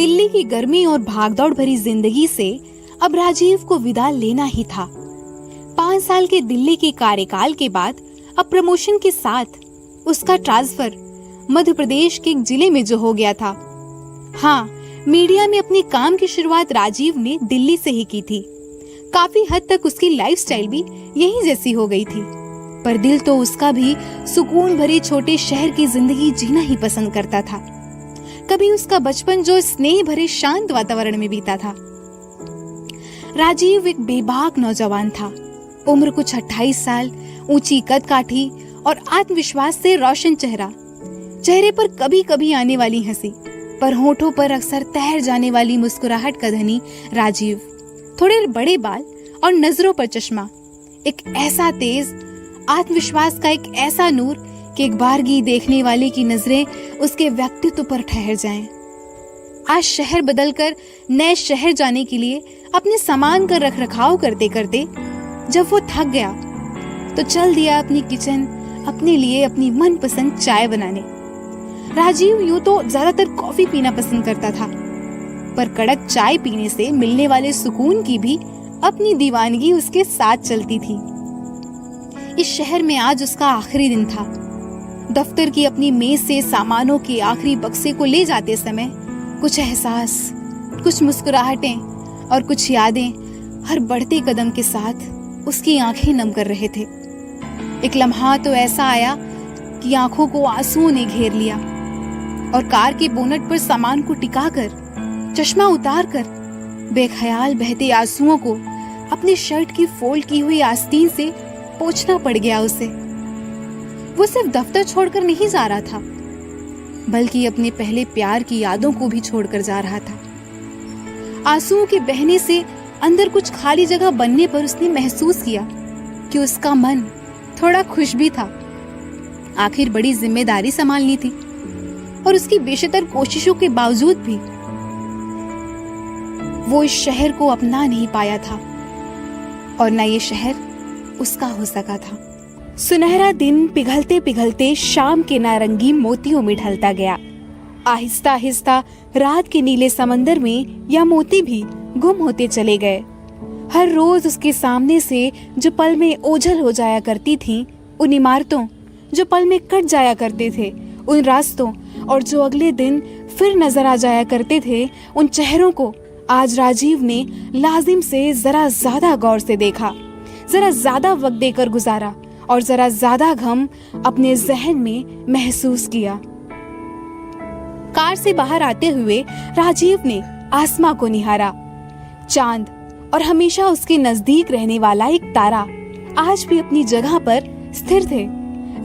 दिल्ली की गर्मी और भागदौड़ भरी जिंदगी से अब राजीव को विदा लेना ही था। 5 साल के दिल्ली के कार्यकाल के बाद अब प्रमोशन के साथ उसका ट्रांसफर मध्य प्रदेश के एक जिले में जो हो गया था। हाँ, मीडिया में अपने काम की शुरुआत राजीव ने दिल्ली से ही की थी। काफी हद तक उसकी लाइफस्टाइल भी यही जैसी हो गई थी, पर दिल तो उसका भी सुकून भरे छोटे शहर की जिंदगी जीना ही पसंद करता था। कभी उसका बचपन जो स्नेह भरे शांत वातावरण में बीता था। राजीव एक बेबाक नौजवान था। उम्र कुछ 28 साल, ऊंची कद काठी और आत्मविश्वास से रोशन चेहरा। चेहरे पर कभी कभी आने वाली हंसी, पर होठों पर अक्सर तैर जाने वाली मुस्कुराहट का धनी राजीव। थोड़े बड़े बाल और नजरों पर चश्मा। एक ऐसा तेज आत्मविश्वास का एक ऐसा नूर कि एक बारगी देखने वाले की नजरें उसके व्यक्तित्व पर ठहर जाएं। आज शहर बदलकर नए शहर जाने के लिए अपने सामान का रखरखाव करते करते जब वो थक गया तो चल दिया अपनी किचन अपने लिए अपनी मनपसंद चाय बनाने। राजीव यूं तो ज्यादातर कॉफी पीना पसंद करता था, पर कड़क चाय पीने से मिलने वाले सुकून की भी अपनी दीवानगी उसके साथ चलती थी। इस शहर में आज उसका आखिरी दिन था। दफ्तर की अपनी मेज से सामानों के आखिरी बक्से को ले जाते समय कुछ एहसास, कुछ मुस्कुराहटें और कुछ यादें हर बढ़ते कदम के साथ उसकी आंखें नम कर रहे थे। एक लम्हा तो ऐसा आया कि आंखों को आंसुओं ने घेर लिया और कार के बोनट पर सामान को टिकाकर, चश्मा उतारकर, बेख्याल बहते आंसुओं को अपने शर्ट की फोल्ड की हुई आस्तीन से पोंछना पड़ गया उसे। वो सिर्फ दफ्तर छोड़कर नहीं जा रहा था, बल्कि अपने पहले प्यार की यादों को भी छोड़कर जा रहा था। आंसुओं के बहने से अंदर कुछ खाली जगह बनने पर उसने महसूस किया कि उसका मन थोड़ा खुश भी था। आखिर बड़ी जिम्मेदारी संभालनी थी और उसकी बेशतर कोशिशों के बावजूद भी वो इस शहर को अपना नहीं पाया था और न ये शहर उसका हो सका था। सुनहरा दिन पिघलते पिघलते शाम के नारंगी मोतियों में ढलता गया। आहिस्ता आहिस्ता रात के नीले समंदर में यह मोती भी गुम होते चले गए। हर रोज उसके सामने से जो पल में ओझल हो जाया करती थीं, उन इमारतों जो पल में कट जाया करते थे, उन रास्तों और जो अगले दिन फिर नजर आ जाया करते थे, उन चेहरों को आज राजीव ने लाजिम से जरा ज्यादा गौर से देखा, जरा ज्यादा वक्त देकर गुजारा और जरा ज्यादा गम अपने जहन में महसूस किया। कार से बाहर आते हुए राजीव ने आसमां को निहारा। चांद और हमेशा उसके नजदीक रहने वाला एक तारा आज भी अपनी जगह पर स्थिर थे।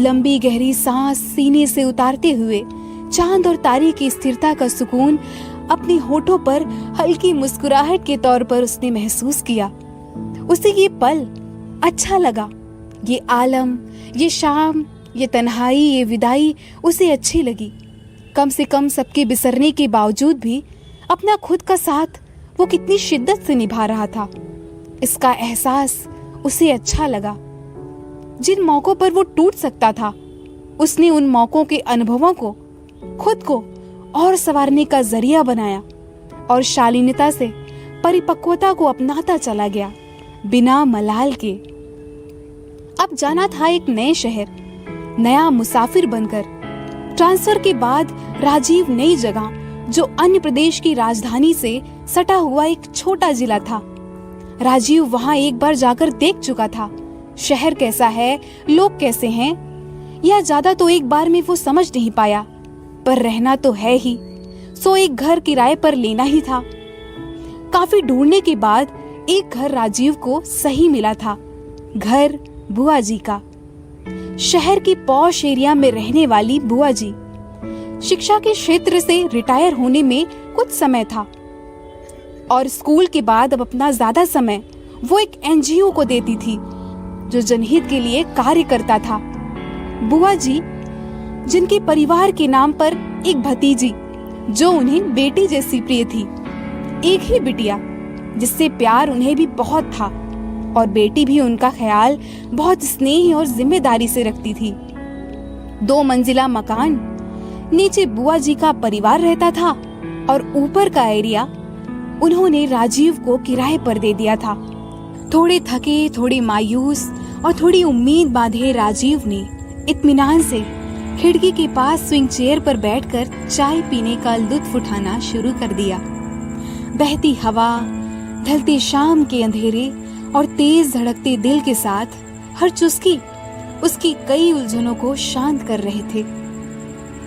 लंबी गहरी सांस सीने से उतारते हुए चांद और तारे की स्थिरता का सुकून अपने होठों पर हल्की मुस्कुराहट के तौर पर उसने महसूस किया। उसे ये पल अच्छा लगा। ये आलम, ये शाम, ये तन्हाई, ये विदाई उसे अच्छी लगी। कम से कम सबके बिसरने के बावजूद भी अपना खुद का साथ वो कितनी शिद्दत से निभा रहा था, इसका एहसास उसे अच्छा लगा। जिन मौकों पर वो टूट सकता था, उसने उन मौकों के अनुभवों को खुद को और संवारने का जरिया बनाया और शालीनता से परिपक्वता को अपनाता चला गया, बिना मलाल के। अब जाना था एक नए शहर, नया मुसाफिर बनकर। ट्रांसफर के बाद राजीव नई जगह, जो अन्य प्रदेश की राजधानी से सटा हुआ एक छोटा जिला था। राजीव वहां एक बार जाकर देख चुका था। शहर कैसा है, लोग कैसे हैं, यह ज्यादा तो एक बार में वो समझ नहीं पाया, पर रहना तो है ही, सो एक घर किराए पर लेना ही था। काफी ढूंढने के बाद एक घर राजीव को सही मिला था। घर बुआ जी का। शहर की पॉश एरिया में रहने वाली बुआ जी शिक्षा के क्षेत्र से रिटायर होने में कुछ समय था और स्कूल के बाद अब अपना ज्यादा समय वो एक एनजीओ को देती थी जो जनहित के लिए कार्य करता था। बुआ जी, जिनके परिवार के नाम पर एक भतीजी जो उन्हें बेटी जैसी प्रिय थी, एक ही बिटिया जिससे प्यार उन्हें भी बहुत था और बेटी भी उनका ख्याल बहुत स्नेह और जिम्मेदारी से रखती थी। 2 मंजिला मकान, नीचे बुआ जी का परिवार रहता था और ऊपर का एरिया उन्होंने राजीव को किराए पर दे दिया था। थोड़े थके, थोड़े मायूस और थोड़ी उम्मीद बांधे राजीव ने इत्मीनान से खिड़की के पास स्विंग चेयर पर बैठकर चाय पीने का लुत्फ उठाना शुरू कर दिया। बहती हवा, ढलते शाम के अंधेरे और तेज धड़कते दिल के साथ हर चुस्की उसकी कई उलझनों को शांत कर रहे थे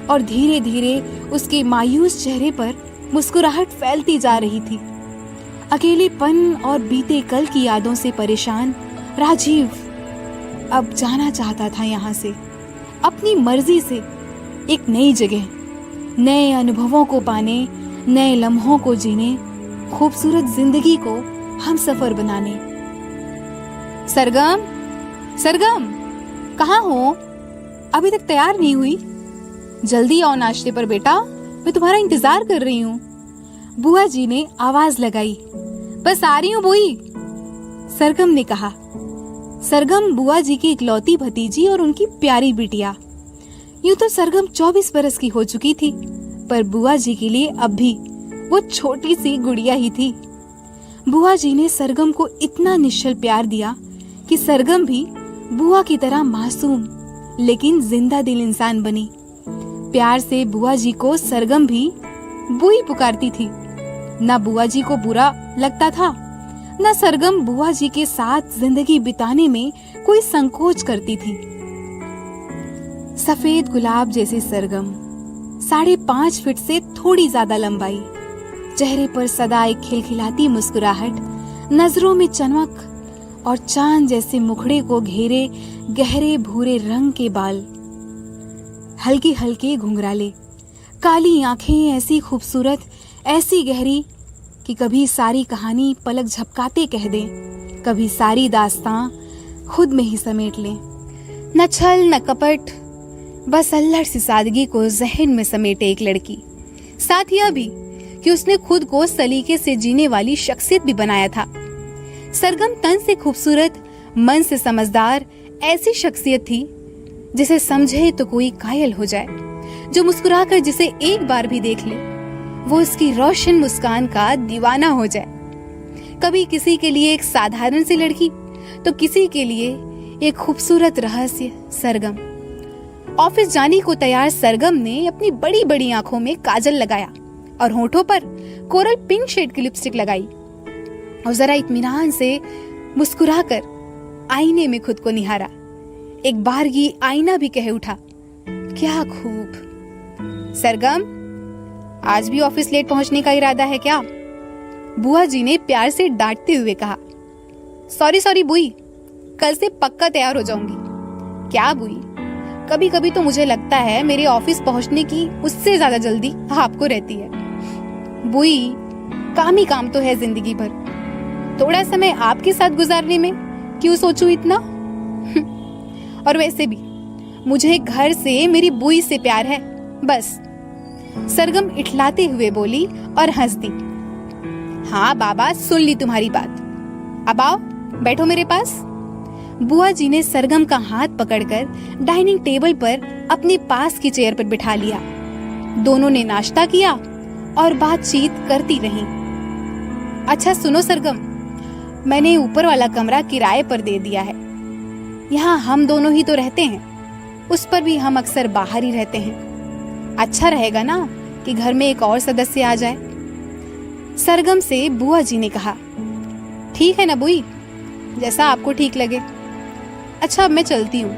और धीरे धीरे उसके मायूस चेहरे पर मुस्कुराहट फैलती जा रही थी। अकेलेपन और बीते कल की यादों से परेशान राजीव अब जाना चाहता था यहाँ से, अपनी मर्जी से, एक नई जगह, नए अनुभवों को पाने, नए लम्हों को जीने, खूबसूरत जिंदगी को हम सफर बनाने। सरगम, सरगम, कहाँ हो? अभी तक तैयार नहीं हुई? जल्दी आओ नाश्ते पर बेटा, मैं तुम्हारा इंतजार कर रही हूँ। बुआ जी ने आवाज लगाई। बस आ रही हूँ बुई, सरगम ने कहा। सरगम बुआ जी की इकलौती भतीजी और उनकी प्यारी बिटिया। यूं तो सरगम 24 बरस की हो चुकी थी, पर बुआ जी के लिए अब भी वो छोटी सी गुड़िया ही थी। बुआ जी ने सरगम को इतना निश्चल प्यार दिया कि सरगम भी बुआ की तरह मासूम लेकिन जिंदा दिल इंसान बनी। प्यार से बुआ जी को सरगम भी बुई पुकारती थी। ना बुआ जी को बुरा लगता था, ना सरगम बुआ जी के साथ जिंदगी बिताने में कोई संकोच करती थी। सफेद गुलाब जैसे सरगम, 5.5 फीट से थोड़ी ज्यादा लंबाई, चेहरे पर सदा एक खिलखिलाती मुस्कुराहट, नजरों में चमक और चांद जैसे मुखड़े को घेरे गहरे भूरे रंग के बाल, हल्के हल्के घुंघराले, काली आंखें ऐसी खूबसूरत, ऐसी गहरी कि कभी सारी कहानी पलक झपकाते कह दें, कभी सारी दास्तां खुद में ही समेट लें। न छल न कपट, बस अल्लड़ सी सादगी को जहन में समेटे एक लड़की। साथ यह भी कि उसने खुद को सलीके से जीने वाली शख्सियत भी बनाया था। सरगम तन से खूबसूरत, मन से समझदार ऐसी शख्सियत थी जिसे समझे तो कोई कायल हो जाए, जो मुस्कुराकर जिसे एक बार भी देख ले वो उसकी रोशन मुस्कान का दीवाना हो जाए। कभी किसी के लिए एक साधारण सी लड़की तो किसी के लिए एक खूबसूरत रहस्य सरगम। ऑफिस जाने को तैयार सरगम ने अपनी बड़ी बड़ी आंखों में काजल लगाया और होठों पर कोरल पिंक शेड की लिपस्टिक लगाई और जरा इत्मीनान से मुस्कुराकर आईने में खुद को निहारा। एक बारगी आईना भी कह उठा, क्या खूब। सरगम, आज भी ऑफिस लेट पहुंचने का इरादा है क्या? बुआ जी ने प्यार से डांटते हुए कहा। सॉरी बुई, कल से पक्का तैयार हो जाऊंगी। क्या बुई, कभी कभी तो मुझे लगता है मेरे ऑफिस पहुंचने की उससे ज्यादा जल्दी आपको रहती है। बुई, काम ही काम तो है जिंदगी भर, थोड़ा समय आपके साथ गुजारने में क्यों सोचूं इतना? और वैसे भी मुझे घर से मेरी बुई से प्यार है, बस। सरगम इठलाते हुए बोली और हंस दी। हाँ बाबा, सुन ली तुम्हारी बात, अब आओ बैठो मेरे पास। बुआ जी ने सरगम का हाथ पकड़कर डाइनिंग टेबल पर अपने पास की चेयर पर बिठा लिया। दोनों ने नाश्ता किया और बातचीत करती रहीं। अच्छा सुनो सरगम, मैंने ऊपर वाला कमरा किराए पर दे दिया है। यहाँ हम दोनों ही तो रहते हैं, उस पर भी हम अक्सर बाहर ही रहते हैं। अच्छा रहेगा ना कि घर में एक और सदस्य आ जाए। सरगम से बुआ जी ने कहा। ठीक है ना बुई, जैसा आपको ठीक लगे। अच्छा अब मैं चलती हूँ,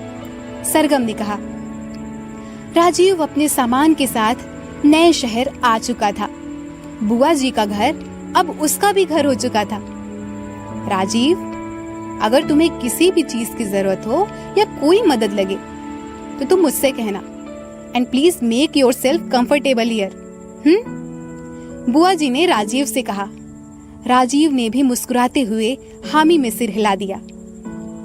सरगम ने कहा। राजीव अपने सामान के साथ नए शहर आ चुका था। बुआ जी का घर अब उसका भी घर हो चुका था। राजीव, अगर तुम्हें किसी भी चीज की जरूरत हो या कोई मदद लगे तो तुम मुझसे कहना, and please make yourself comfortable here. बुआ जी ने राजीव से कहा। राजीव ने भी मुस्कुराते हुए हामी में सिर हिला दिया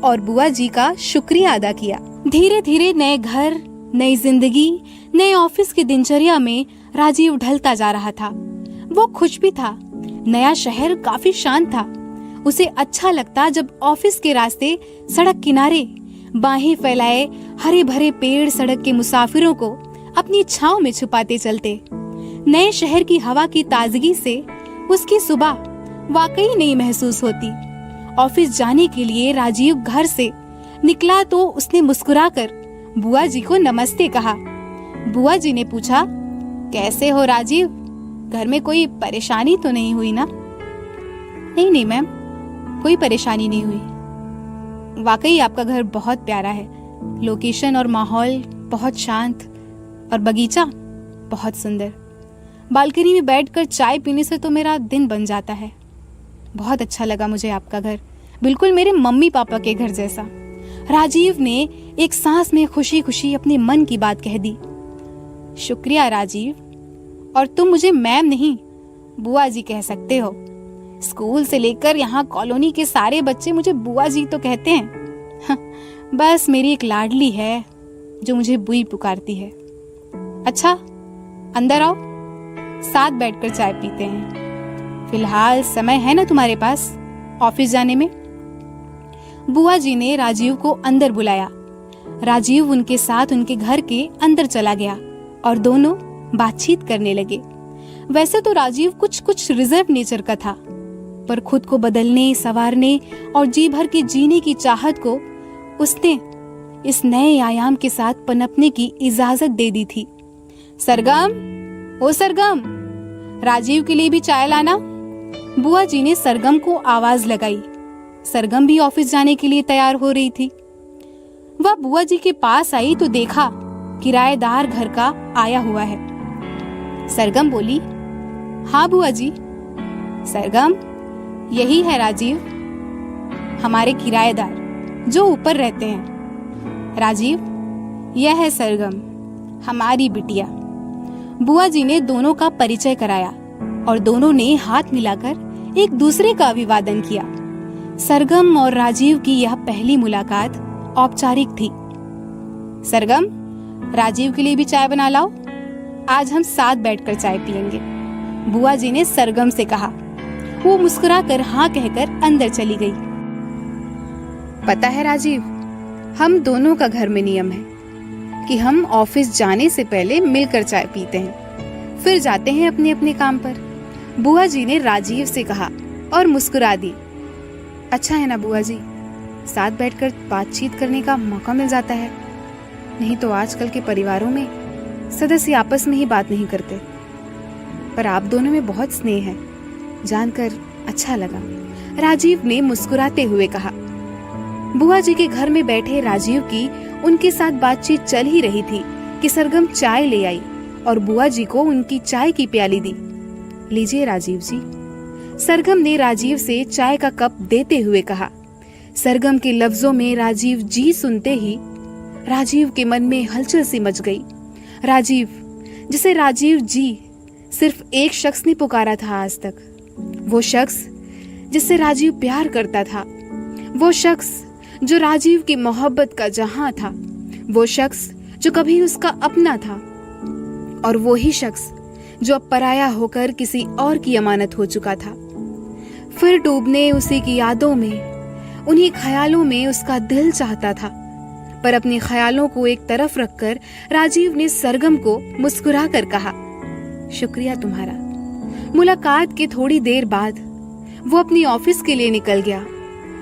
और बुआ जी का शुक्रिया अदा किया। धीरे धीरे नए घर, नई जिंदगी, नए ऑफिस की दिनचर्या में राजीव ढलता जा रहा था। वो खुश भी था। नया शहर काफी शांत था। उसे अच्छा लगता जब ऑफिस के रास्ते सड़क किनारे बाहें फैलाए हरे भरे पेड़ सड़क के मुसाफिरों को अपनी छांव में छुपाते चलते, नए शहर की हवा की ताजगी से उसकी सुबह वाकई नई महसूस होती। ऑफिस जाने के लिए राजीव घर से निकला तो उसने मुस्कुराकर बुआ जी को नमस्ते कहा। बुआ जी ने पूछा, कैसे हो राजीव, घर में कोई परेशानी तो नहीं हुई ना? नहीं मैम, कोई परेशानी नहीं हुई। वाकई आपका घर बहुत प्यारा है, लोकेशन और माहौल बहुत शांत और बगीचा बहुत सुंदर। बालकनी में बैठकर चाय पीने से तो मेरा दिन बन जाता है। बहुत अच्छा लगा मुझे आपका घर, बिल्कुल मेरे मम्मी पापा के घर जैसा। राजीव ने एक सांस में खुशी खुशी अपने मन की बात कह दी। शुक्रिया राजीव, और तुम मुझे मैम नहीं बुआ जी कह सकते हो। स्कूल से लेकर यहाँ कॉलोनी के सारे बच्चे मुझे बुआ जी तो कहते हैं। बस मेरी एक लाडली है जो मुझे बुई पुकारती है। अच्छा, अंदर आओ, साथ बैठकर चाय पीते हैं। फिलहाल समय है ना तुम्हारे पास ऑफिस जाने में? बुआ जी ने राजीव को अंदर बुलाया। राजीव उनके साथ उनके घर के अंदर चला गया और दोनों बातचीत करने लगे। वैसे तो राजीव कुछ रिजर्व नेचर का था, पर खुद को बदलने, संवारने और जी भर के जीने की चाहत को उसने इस नए आयाम के साथ पनपने की इजाजत दे दी थी। सरगम, ओ सरगम, राजीव के लिए भी चाय लाना। बुआ जी ने सरगम को आवाज लगाई। सरगम भी ऑफिस जाने के लिए तैयार हो रही थी। वह बुआ जी के पास आई तो देखा किराएदार घर का आया हुआ है। सरगम बोली, हाँ बुआ जी। सरगम, यही है राजीव, हमारे किराएदार जो ऊपर रहते हैं। राजीव, यह है सरगम, हमारी बिटिया। बुआ जी ने दोनों का परिचय कराया और दोनों ने हाथ मिलाकर एक दूसरे का अभिवादन किया। सरगम और राजीव की यह पहली मुलाकात औपचारिक थी। सरगम, राजीव के लिए भी चाय बना लाओ, आज हम साथ बैठकर चाय पियेंगे, बुआ जी ने सरगम से कहा। वो मुस्कुराकर हाँ कहकर अंदर चली गई। पता है राजीव, हम दोनों का घर में नियम है कि हम ऑफिस जाने से पहले मिलकर चाय पीते हैं, फिर जाते हैं अपने अपने काम पर, बुआ जी ने राजीव से कहा और मुस्कुरा दी। अच्छा है ना बुआ जी, साथ बैठकर बातचीत करने का मौका मिल जाता है, नहीं तो आजकल के परिवारों में सदस्य आपस में ही बात नहीं करते। पर आप दोनों में बहुत स्नेह है, जानकर अच्छा लगा, राजीव ने मुस्कुराते हुए कहा। बुआ जी के घर में बैठे राजीव की उनके साथ बातचीत चल ही रही थी कि सरगम चाय ले आई और बुआ जी को उनकी चाय की प्याली दी। लीजिए राजीव जी, सरगम ने राजीव से चाय का कप देते हुए कहा। सरगम के लफ्जों में राजीव जी सुनते ही राजीव के मन में हलचल सी मच गई। राजीव, जिसे राजीव जी सिर्फ एक शख्स ने पुकारा था आज तक, वो शख्स जिससे राजीव प्यार करता था, वो शख्स जो राजीव की मोहब्बत का जहां था, वो शख्स जो कभी उसका अपना था, और वो ही शख्स जो अब पराया होकर किसी और की अमानत हो चुका था। फिर डूबने उसी की यादों में, उन्हीं ख्यालों में उसका दिल चाहता था। पर अपने ख्यालों को एक तरफ रखकर राजीव ने सरगम को मुस्कुरा कर कहा, शुक्रिया तुम्हारा। मुलाकात के थोड़ी देर बाद वो अपनी ऑफिस के लिए निकल गया।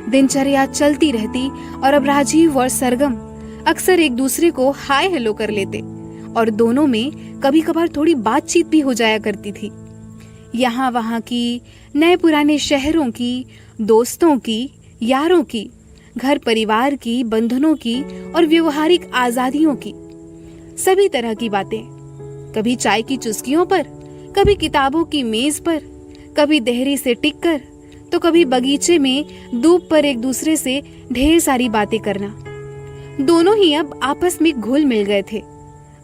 दिनचर्या चलती रहती और अब राजीव और सरगम अक्सर एक दूसरे को हाय हेलो कर लेते और दोनों में कभी कभार थोड़ी बातचीत भी हो जाया करती थी। यहाँ वहाँ की, नए पुराने शहरों की, दोस्तों की, यारों की, घर परिवार की, बंधनों की और व्यवहारिक आजादियों की, सभी तरह की बातें। कभी चाय की चुस्कियों पर, कभी किताबों की मेज पर, कभी देहरी से टिककर, तो कभी बगीचे में धूप पर एक दूसरे से ढेर सारी बातें करना। दोनों ही अब आपस में घुल मिल गए थे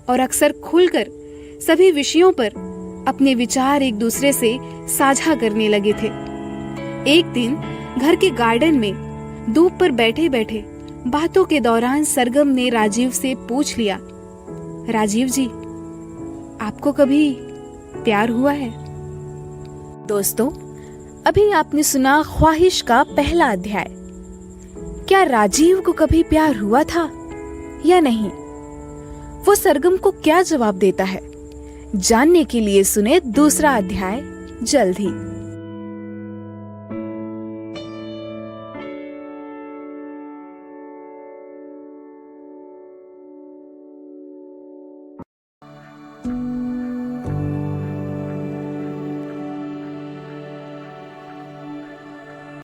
और अक्सर खुलकर सभी विषयों पर अपने विचार एक दूसरे से साझा करने लगे थे। एक दिन घर के गार्डन में धूप पर बैठे बैठे बातों के दौरान सरगम ने राजीव से पूछ लिया, राजीव जी, आपको कभी प्यार हुआ है? दोस्तों, अभी आपने सुना ख्वाहिश का पहला अध्याय। क्या राजीव को कभी प्यार हुआ था या नहीं? वो सरगम को क्या जवाब देता है, जानने के लिए सुने दूसरा अध्याय जल्द ही।